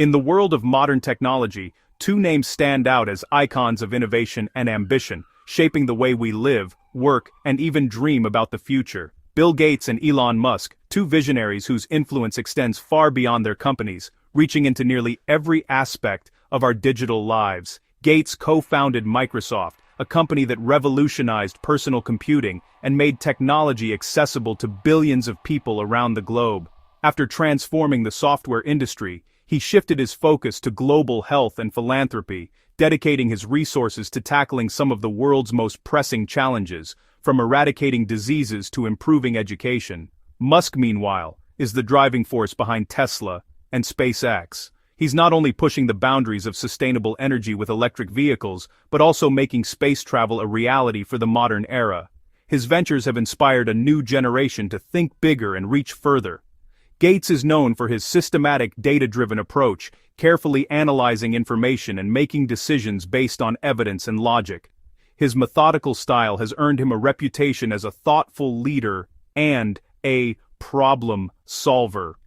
In the world of modern technology, two names stand out as icons of innovation and ambition, shaping the way we live, work, and even dream about the future. Bill Gates and Elon Musk, two visionaries whose influence extends far beyond their companies, reaching into nearly every aspect of our digital lives. Gates co-founded Microsoft, a company that revolutionized personal computing and made technology accessible to billions of people around the globe. After transforming the software industry, he shifted his focus to global health and philanthropy, dedicating his resources to tackling some of the world's most pressing challenges, from eradicating diseases to improving education. Musk, meanwhile, is the driving force behind Tesla and SpaceX. He's not only pushing the boundaries of sustainable energy with electric vehicles, but also making space travel a reality for the modern era. His ventures have inspired a new generation to think bigger and reach further. Gates is known for his systematic, data-driven approach, carefully analyzing information and making decisions based on evidence and logic. His methodical style has earned him a reputation as a thoughtful leader and a problem solver.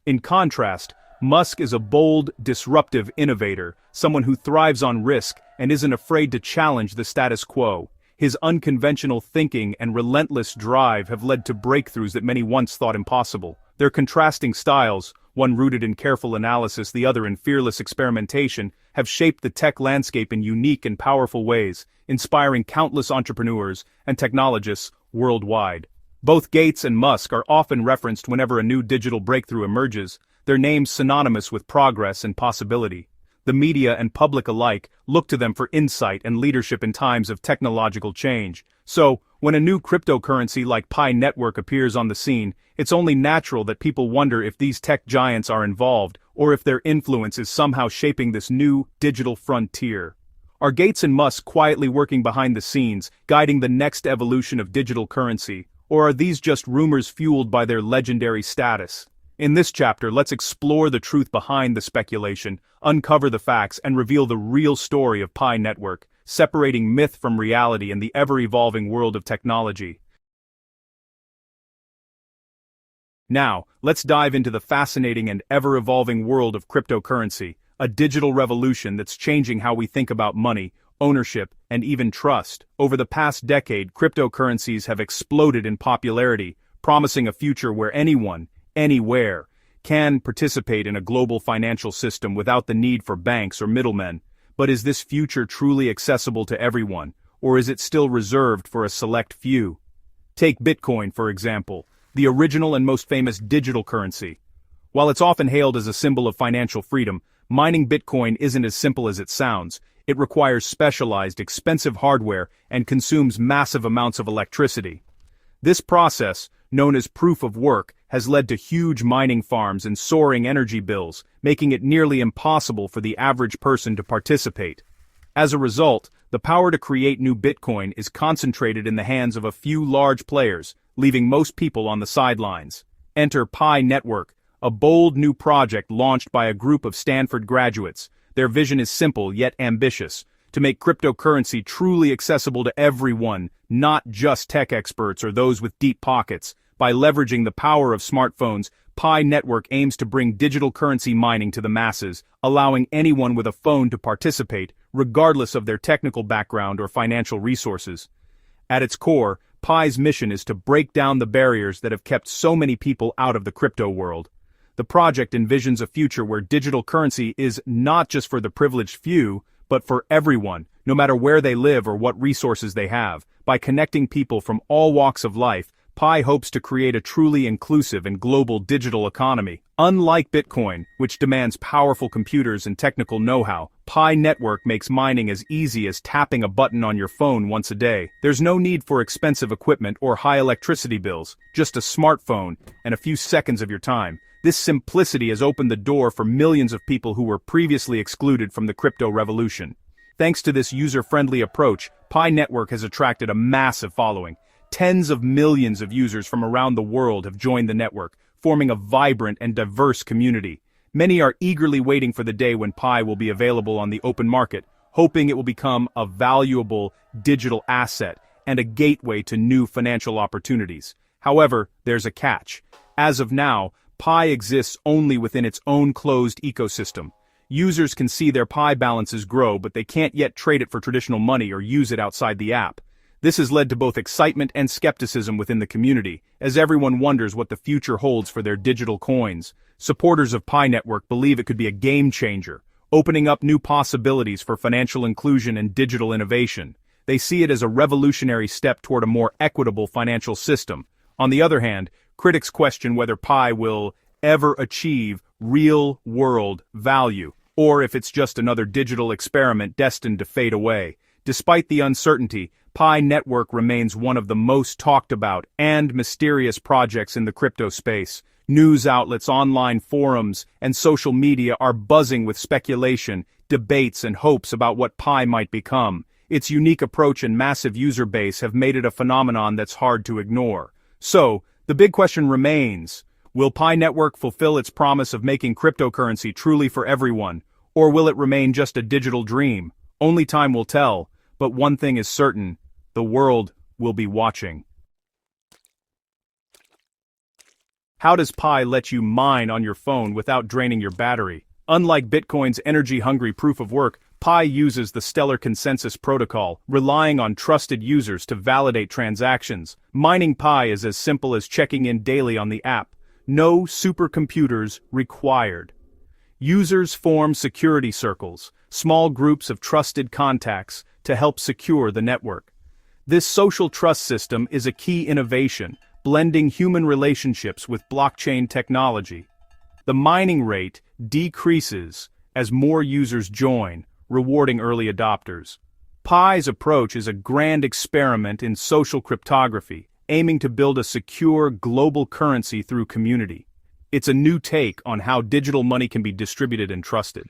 In contrast, Musk is a bold, disruptive innovator, someone who thrives on risk and isn't afraid to challenge the status quo. His unconventional thinking and relentless drive have led to breakthroughs that many once thought impossible. Their contrasting styles, one rooted in careful analysis, the other in fearless experimentation, have shaped the tech landscape in unique and powerful ways, inspiring countless entrepreneurs and technologists worldwide. Both Gates and Musk are often referenced whenever a new digital breakthrough emerges, their names synonymous with progress and possibility. The media and public alike look to them for insight and leadership in times of technological change. So, when a new cryptocurrency like Pi Network appears on the scene, it's only natural that people wonder if these tech giants are involved, or if their influence is somehow shaping this new digital frontier. Are Gates and Musk quietly working behind the scenes, guiding the next evolution of digital currency, or are these just rumors fueled by their legendary status? In this chapter, let's explore the truth behind the speculation, uncover the facts, and reveal the real story of Pi Network, separating myth from reality in the ever-evolving world of technology. Now, let's dive into the fascinating and ever-evolving world of cryptocurrency, a digital revolution that's changing how we think about money, ownership, and even trust. Over the past decade, cryptocurrencies have exploded in popularity, promising a future where anyone, anywhere, can participate in a global financial system without the need for banks or middlemen. But is this future truly accessible to everyone, or is it still reserved for a select few? Take Bitcoin, for example, the original and most famous digital currency. While it's often hailed as a symbol of financial freedom, mining Bitcoin isn't as simple as it sounds. It requires specialized, expensive hardware and consumes massive amounts of electricity. This process, known as proof of work, has led to huge mining farms and soaring energy bills, making it nearly impossible for the average person to participate. As a result, the power to create new Bitcoin is concentrated in the hands of a few large players, leaving most people on the sidelines. Enter Pi Network, a bold new project launched by a group of Stanford graduates. Their vision is simple yet ambitious: to make cryptocurrency truly accessible to everyone, not just tech experts or those with deep pockets. By leveraging the power of smartphones, Pi Network aims to bring digital currency mining to the masses, allowing anyone with a phone to participate, regardless of their technical background or financial resources. At its core, Pi's mission is to break down the barriers that have kept so many people out of the crypto world. The project envisions a future where digital currency is not just for the privileged few, but for everyone, no matter where they live or what resources they have. By connecting people from all walks of life, Pi hopes to create a truly inclusive and global digital economy. Unlike Bitcoin, which demands powerful computers and technical know-how, Pi Network makes mining as easy as tapping a button on your phone once a day. There's no need for expensive equipment or high electricity bills, just a smartphone and a few seconds of your time. This simplicity has opened the door for millions of people who were previously excluded from the crypto revolution. Thanks to this user-friendly approach, Pi Network has attracted a massive following. Tens of millions of users from around the world have joined the network, forming a vibrant and diverse community. Many are eagerly waiting for the day when Pi will be available on the open market, hoping it will become a valuable digital asset and a gateway to new financial opportunities. However, there's a catch. As of now, Pi exists only within its own closed ecosystem. Users can see their Pi balances grow, but they can't yet trade it for traditional money or use it outside the app. This has led to both excitement and skepticism within the community, as everyone wonders what the future holds for their digital coins. Supporters of Pi Network believe it could be a game changer, opening up new possibilities for financial inclusion and digital innovation. They see it as a revolutionary step toward a more equitable financial system. On the other hand, critics question whether Pi will ever achieve real-world value, or if it's just another digital experiment destined to fade away. Despite the uncertainty, Pi Network remains one of the most talked about and mysterious projects in the crypto space. News outlets, online forums, and social media are buzzing with speculation, debates, and hopes about what Pi might become. Its unique approach and massive user base have made it a phenomenon that's hard to ignore. So, the big question remains, will Pi Network fulfill its promise of making cryptocurrency truly for everyone, or will it remain just a digital dream? Only time will tell, but one thing is certain, the world will be watching. How does Pi let you mine on your phone without draining your battery? Unlike Bitcoin's energy-hungry proof of work, Pi uses the Stellar Consensus Protocol, relying on trusted users to validate transactions. Mining Pi is as simple as checking in daily on the app. No supercomputers required. Users form security circles, small groups of trusted contacts, to help secure the network. This social trust system is a key innovation, blending human relationships with blockchain technology. The mining rate decreases as more users join, rewarding early adopters. Pi's approach is a grand experiment in social cryptography, aiming to build a secure global currency through community. It's a new take on how digital money can be distributed and trusted.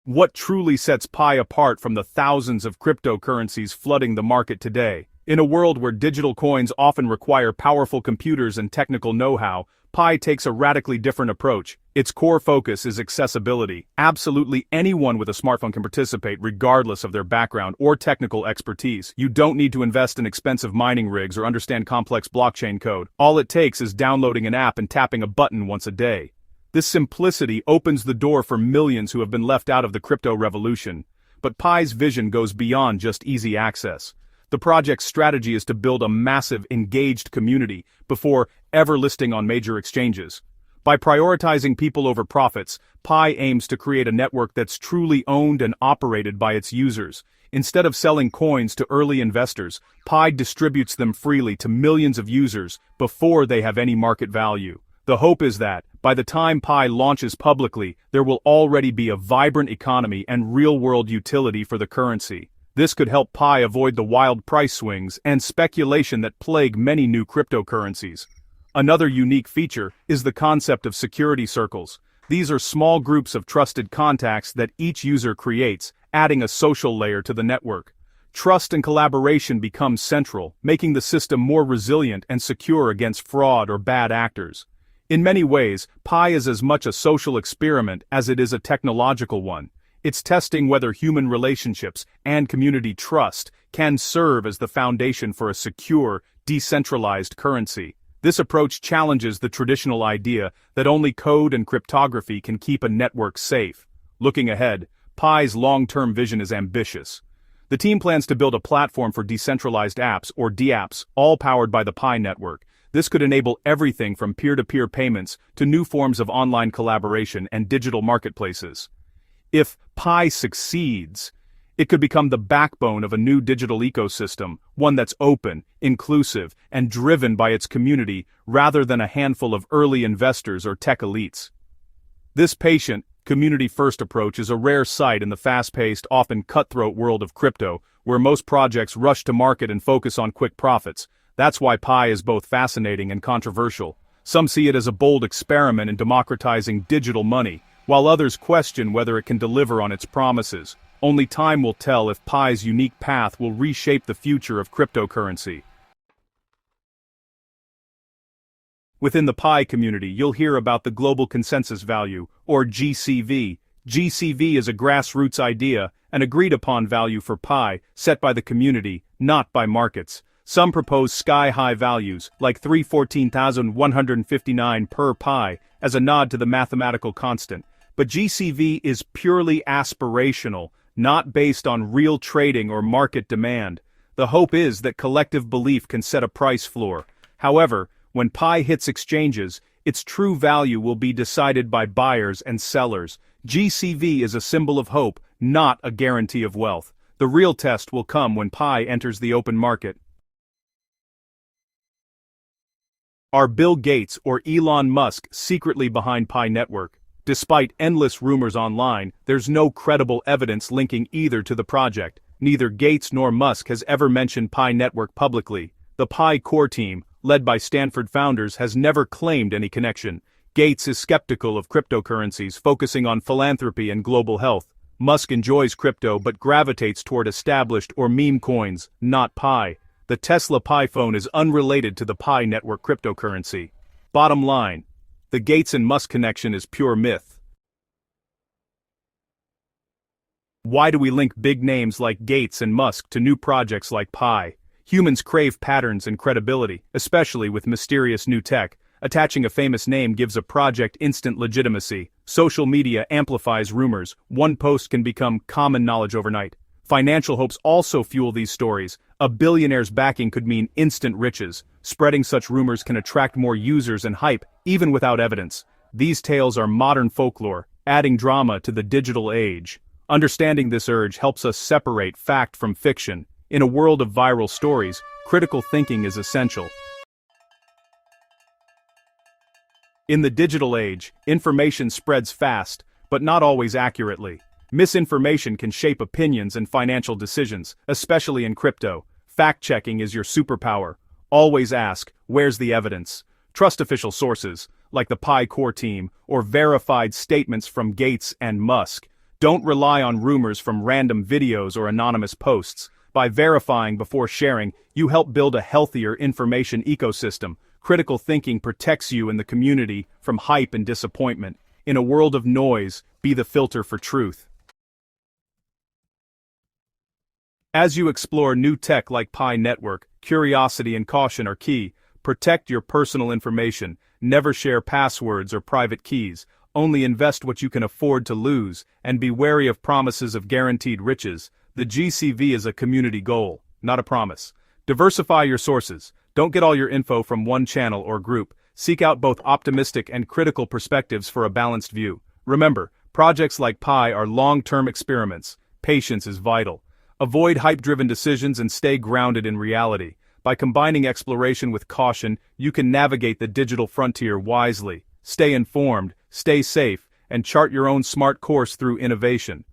What truly sets Pi apart from the thousands of cryptocurrencies flooding the market today? In a world where digital coins often require powerful computers and technical know-how, Pi takes a radically different approach. Its core focus is accessibility. Absolutely anyone with a smartphone can participate regardless of their background or technical expertise. You don't need to invest in expensive mining rigs or understand complex blockchain code. All it takes is downloading an app and tapping a button once a day. This simplicity opens the door for millions who have been left out of the crypto revolution. But Pi's vision goes beyond just easy access. The project's strategy is to build a massive, engaged community before ever listing on major exchanges. By prioritizing people over profits, Pi aims to create a network that's truly owned and operated by its users. Instead of selling coins to early investors, Pi distributes them freely to millions of users before they have any market value. The hope is that, by the time Pi launches publicly, there will already be a vibrant economy and real-world utility for the currency. This could help Pi avoid the wild price swings and speculation that plague many new cryptocurrencies. Another unique feature is the concept of security circles. These are small groups of trusted contacts that each user creates, adding a social layer to the network. Trust and collaboration become central, making the system more resilient and secure against fraud or bad actors. In many ways, Pi is as much a social experiment as it is a technological one. It's testing whether human relationships and community trust can serve as the foundation for a secure, decentralized currency. This approach challenges the traditional idea that only code and cryptography can keep a network safe. Looking ahead, Pi's long-term vision is ambitious. The team plans to build a platform for decentralized apps, or DApps, all powered by the Pi network. This could enable everything from peer-to-peer payments to new forms of online collaboration and digital marketplaces. If Pi succeeds, it could become the backbone of a new digital ecosystem, one that's open, inclusive, and driven by its community rather than a handful of early investors or tech elites. This patient, community-first approach is a rare sight in the fast-paced, often cutthroat world of crypto, where most projects rush to market and focus on quick profits. That's why Pi is both fascinating and controversial. Some see it as a bold experiment in democratizing digital money, while others question whether it can deliver on its promises. Only time will tell if Pi's unique path will reshape the future of cryptocurrency. Within the Pi community, you'll hear about the Global Consensus Value, or GCV. GCV is a grassroots idea, an agreed-upon value for Pi, set by the community, not by markets. Some propose sky-high values, like 314,159 per Pi, as a nod to the mathematical constant. But GCV is purely aspirational, not based on real trading or market demand. The hope is that collective belief can set a price floor. However, when Pi hits exchanges, its true value will be decided by buyers and sellers. GCV is a symbol of hope, not a guarantee of wealth. The real test will come when Pi enters the open market. Are Bill Gates or Elon Musk secretly behind Pi Network? Despite endless rumors online, there's no credible evidence linking either to the project. Neither Gates nor Musk has ever mentioned Pi Network publicly. The Pi core team, led by Stanford founders, has never claimed any connection. Gates is skeptical of cryptocurrencies, focusing on philanthropy and global health. Musk enjoys crypto but gravitates toward established or meme coins, not Pi. The Tesla Pi phone is unrelated to the Pi Network cryptocurrency. Bottom line, the Gates and Musk connection is pure myth. Why do we link big names like Gates and Musk to new projects like Pi? Humans crave patterns and credibility, especially with mysterious new tech. Attaching a famous name gives a project instant legitimacy. Social media amplifies rumors. One post can become common knowledge overnight. Financial hopes also fuel these stories. A billionaire's backing could mean instant riches. Spreading such rumors can attract more users and hype, even without evidence. These tales are modern folklore, adding drama to the digital age. Understanding this urge helps us separate fact from fiction. In a world of viral stories, critical thinking is essential. In the digital age, information spreads fast, but not always accurately. Misinformation can shape opinions and financial decisions, especially in crypto. Fact-checking is your superpower. Always ask, where's the evidence? Trust official sources, like the Pi core team, or verified statements from Gates and Musk. Don't rely on rumors from random videos or anonymous posts. By verifying before sharing, you help build a healthier information ecosystem. Critical thinking protects you and the community from hype and disappointment. In a world of noise, be the filter for truth. As you explore new tech like Pi Network, curiosity and caution are key. Protect your personal information. Never share passwords or private keys. Only invest what you can afford to lose, and be wary of promises of guaranteed riches. The GCV is a community goal, not a promise. Diversify your sources. Don't get all your info from one channel or group. Seek out both optimistic and critical perspectives for a balanced view. Remember, projects like Pi are long-term experiments. Patience is vital. Avoid hype-driven decisions and stay grounded in reality. By combining exploration with caution, you can navigate the digital frontier wisely. Stay informed, stay safe, and chart your own smart course through innovation.